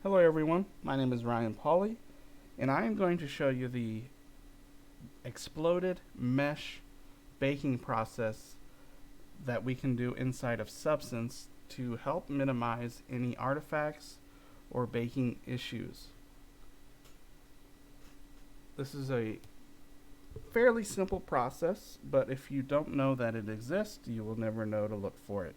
Hello everyone, my name is Ryan Pauly, and I am going to show you the exploded mesh baking process that we can do inside of Substance to help minimize any artifacts or baking issues. This is a fairly simple process, but if you don't know that it exists, you will never know to look for it.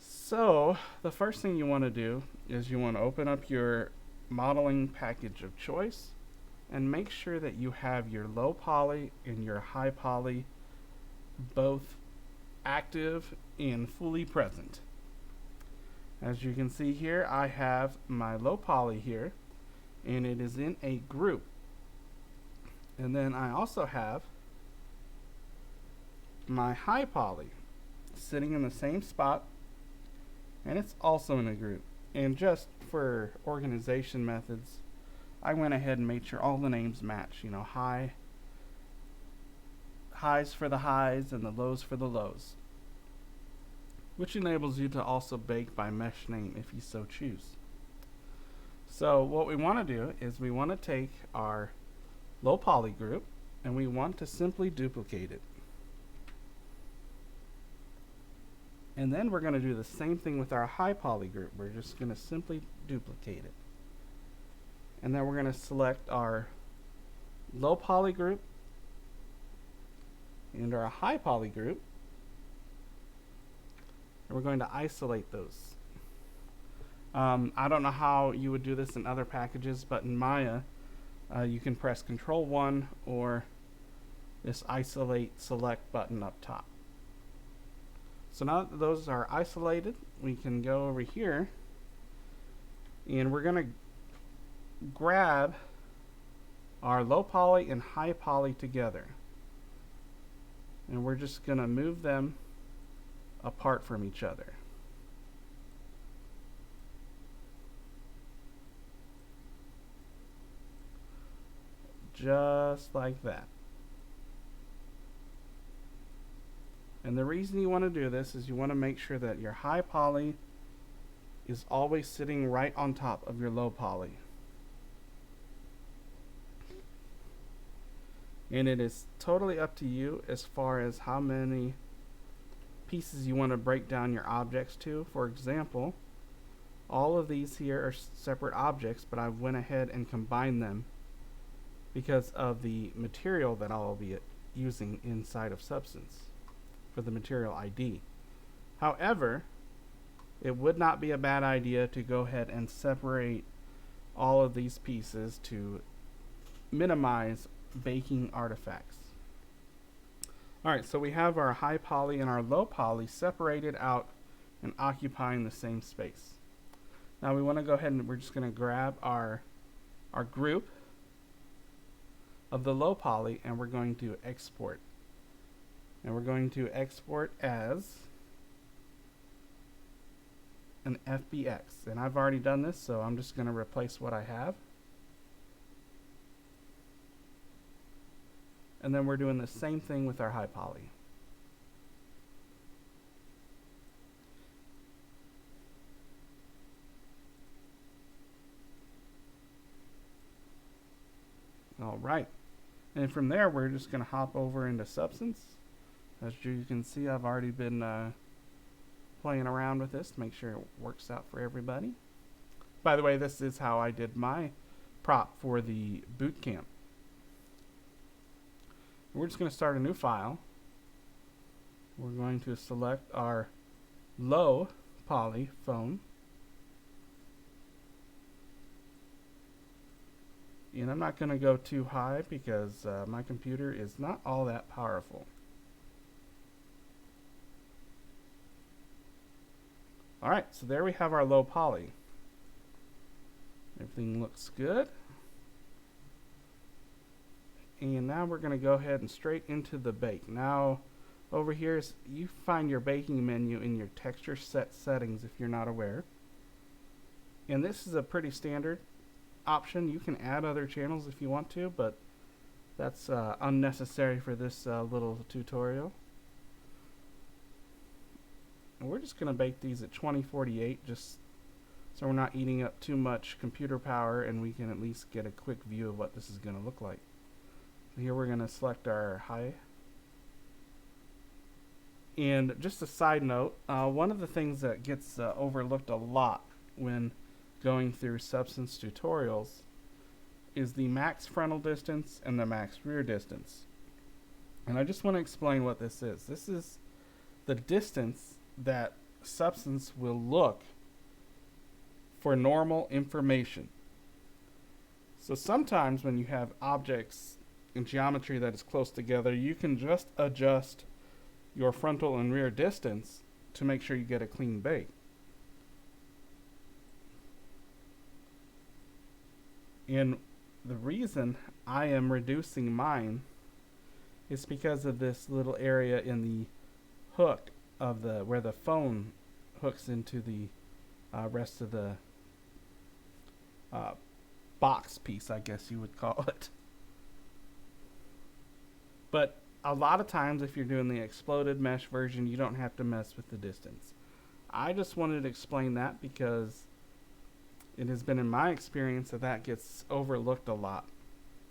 So, the first thing you want to do is you want to open up your modeling package of choice and make sure that you have your low poly and your high poly both active and fully present. As you can see here, I have my low poly here and it is in a group. And then I also have my high poly sitting in the same spot, and it's also in a group. And just for organization methods, I went ahead and made sure all the names match. You know, highs for the highs and the lows for the lows, which enables you to also bake by mesh name if you so choose. So what we want to do is we want to take our low poly group and we want to simply duplicate it. And then we're going to do the same thing with our high poly group. We're just going to simply duplicate it. And then we're going to select our low poly group and our high poly group. And we're going to isolate those. I don't know how you would do this in other packages, but in Maya, you can press Control 1 or this Isolate Select button up top. So now that those are isolated, we can go over here and we're going to grab our low poly and high poly together. And we're just going to move them apart from each other. Just like that. And the reason you want to do this is you want to make sure that your high poly is always sitting right on top of your low poly. And it is totally up to you as far as how many pieces you want to break down your objects to. For example, all of these here are separate objects, but I went ahead and combined them because of the material that I'll be using inside of Substance for the material ID. However, it would not be a bad idea to go ahead and separate all of these pieces to minimize baking artifacts. Alright, so we have our high poly and our low poly separated out and occupying the same space. Now we want to go ahead and we're just going to grab our group of the low poly and we're going to export. And we're going to export as an FBX. And I've already done this, so I'm just going to replace what I have. And then we're doing the same thing with our high poly. All right. And from there, we're just going to hop over into Substance. As you can see, I've already been playing around with this to make sure it works out for everybody. By the way, this is how I did my prop for the boot camp. We're just going to start a new file. We're going to select our low poly phone. And I'm not going to go too high because my computer is not all that powerful. Alright, so there we have our low poly. Everything looks good. And now we're going to go ahead and straight into the bake. Now, over here, you find your baking menu in your texture set settings if you're not aware. And this is a pretty standard option. You can add other channels if you want to, but that's unnecessary for this little tutorial. And we're just going to bake these at 2048 just so so we're not eating up too much computer power, and we can at least get a quick view of what this is going to look like. So here we're going to select our high. And just a side note, one of the things that gets overlooked a lot when going through substance tutorials is the max frontal distance and the max rear distance. And I just want to explain what this is. This is the distance that substance will look for normal information. So sometimes when you have objects in geometry that is close together, you can just adjust your frontal and rear distance to make sure you get a clean bake. And the reason I am reducing mine is because of this little area in the hook of the where the phone hooks into the rest of the box piece, I guess you would call it. But a lot of times if you're doing the exploded mesh version, you don't have to mess with the distance. I just wanted to explain that because it has been in my experience that gets overlooked a lot.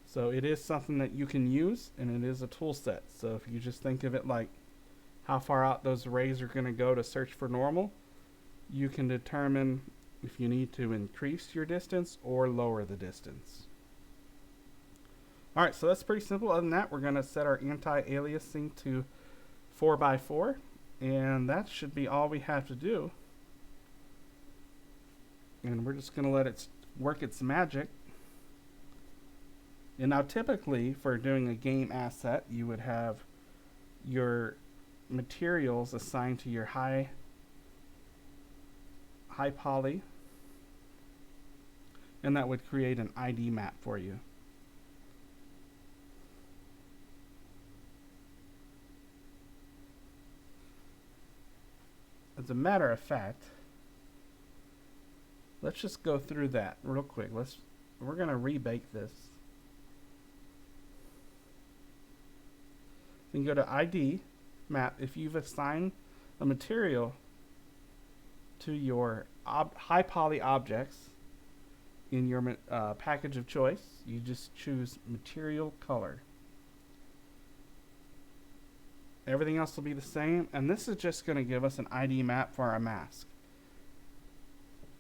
So it is something that you can use, and it is a tool set. So if you just think of it like how far out those rays are going to go to search for normal, you can determine if you need to increase your distance or lower the distance. Alright, so that's pretty simple. Other than that, we're going to set our anti-aliasing to 4x4, and that should be all we have to do. And we're just going to let it work its magic. And now typically for doing a game asset, you would have your materials assigned to your high poly, and that would create an ID map for you. As a matter of fact, let's just go through that real quick. We're going to rebake this. Then go to ID map. If you've assigned a material to your high poly objects in your package of choice, you just choose material color. Everything else will be the same, and this is just going to give us an ID map for our mask.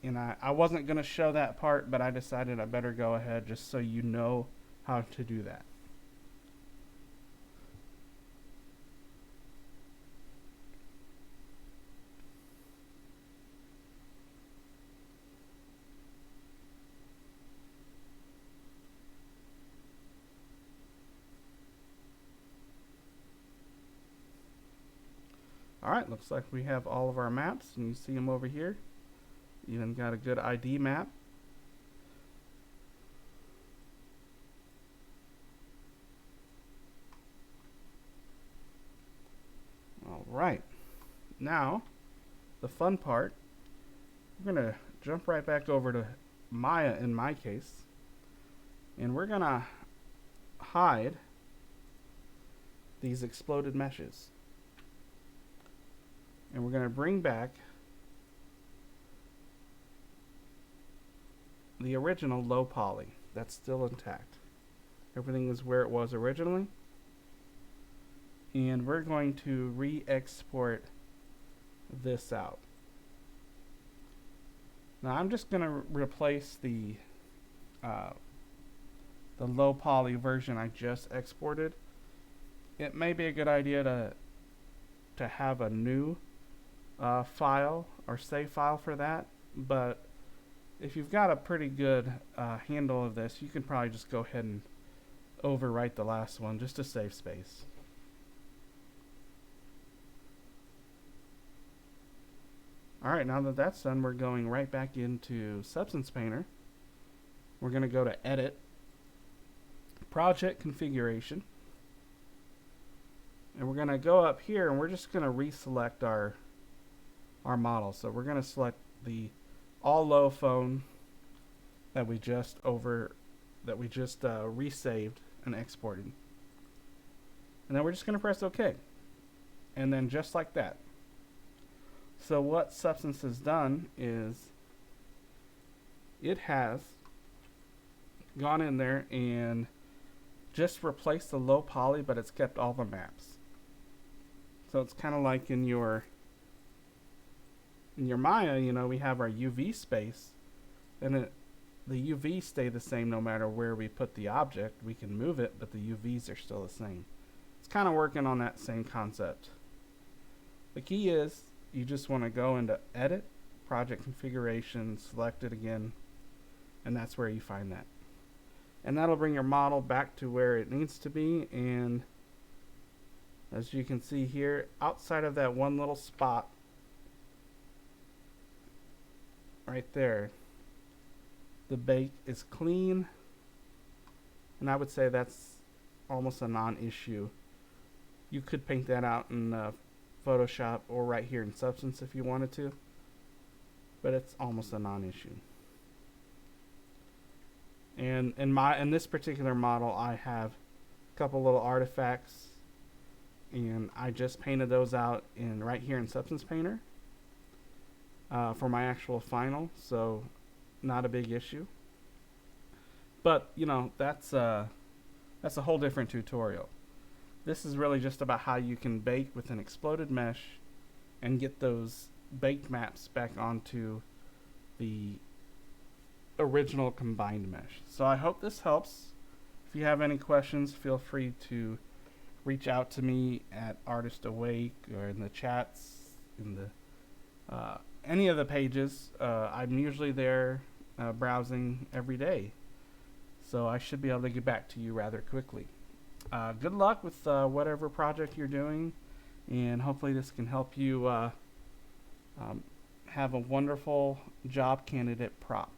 And I wasn't going to show that part, but I decided I better go ahead just so you know how to do that. Alright, looks like we have all of our maps, and you see them over here. Even got a good ID map. Alright, now the fun part, we're going to jump right back over to Maya in my case, and we're going to hide these exploded meshes. And we're going to bring back the original low poly. That's still intact. Everything is where it was originally. And we're going to re-export this out. Now I'm just going to replace the low poly version I just exported. It may be a good idea to have a new file or save file for that, but if you've got a pretty good handle of this, you can probably just go ahead and overwrite the last one just to save space. Alright, now that that's done, we're going right back into Substance Painter. We're going to go to Edit, Project Configuration, and we're going to go up here and we're just going to reselect our model. So we're going to select the all low phone that we just resaved and exported. And then we're just going to press OK. And then just like that. So what Substance has done is it has gone in there and just replaced the low poly, but it's kept all the maps. So it's kind of like in your Maya, we have our UV space, and the UVs stay the same no matter where we put the object. We can move it, but the UVs are still the same. It's kind of working on that same concept. The key is you just want to go into Edit, Project Configuration, select it again, and that's where you find that. And that'll bring your model back to where it needs to be. And as you can see here, outside of that one little spot right there, the bake is clean, and I would say that's almost a non-issue. You could paint that out in Photoshop or right here in Substance if you wanted to, but it's almost a non-issue. And in this particular model, I have a couple little artifacts, and I just painted those out right here in Substance Painter for my actual final, so not a big issue. But that's a whole different tutorial. This is really just about how you can bake with an exploded mesh and get those baked maps back onto the original combined mesh. So I hope this helps. If you have any questions, feel free to reach out to me at Artist Awake or in the chats, in the any of the pages. I'm usually there browsing every day, so I should be able to get back to you rather quickly. Good luck with whatever project you're doing, and hopefully this can help you have a wonderful job candidate prop.